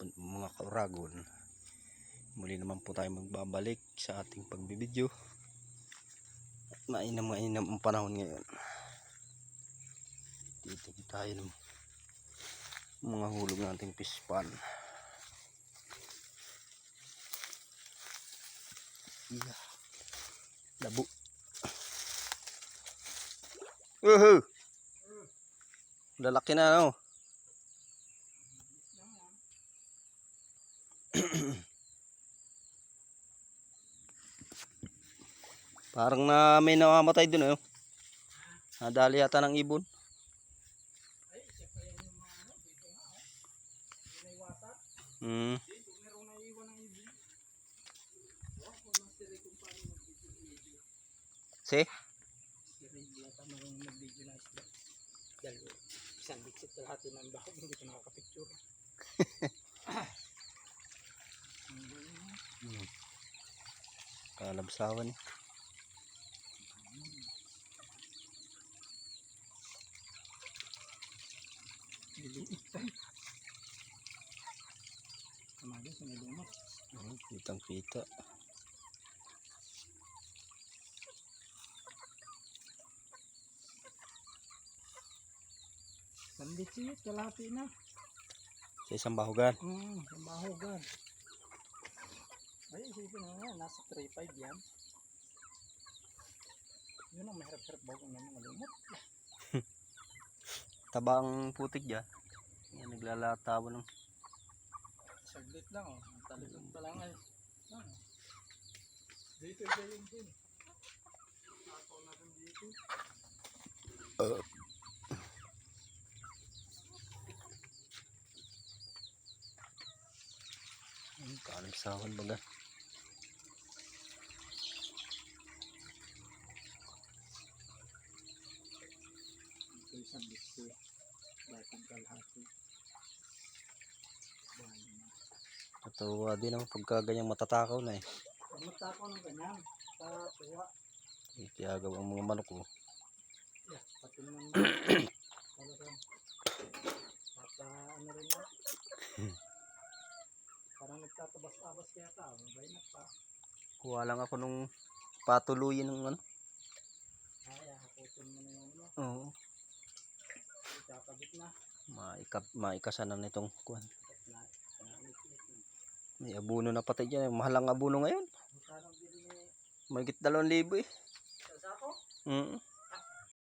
mga kauragon, muli naman po tayo magbabalik sa ating pagbibideo. Mainam ang panahon ngayon. Dito tayo ng mga hulog nating fish pan. Yeah. Labo. Lalaki na, no? Parang na may namamatay dun, nadali yata ng ibon. Si? Isang bitsit lahat ng bakit hindi ko nakakapicture. Kalabsawan. Kamaga sa may lumot. Kitang kita. Isang bitsit kalahati na. Sa isang bahugan. Isang bahugan. Ay, isipin mo nga, nasa 3.5 yan. Yun ang mahirap-hirap bago ng mga lumot. Tabang putik dyan. Yan, naglalatawa ng... Saglit lang, talikod pa lang ay. Dito gayon din. Ako na rin dito. Kalabsawan baga. Ito isang bitsit. Batang kalahati. Natuwa din ang pagka ganyang matatakaw na Pag matakaw ng ganyan, tuwa. Itiyagaw ang mga manok ko. Yeah, pati naman talagang at ano rin na. Parang nagtatabas-tabas kaya tao, mabay na pa. Kuha lang ako nung patuluyin ng ano. Ay, hakutin mo na yung ano. Oo. Itakabit na. Maikasan na nitong kuhan. May abuno na pati dyan. Mahal ang abuno ngayon. Mahigit 2,000 Sa sako?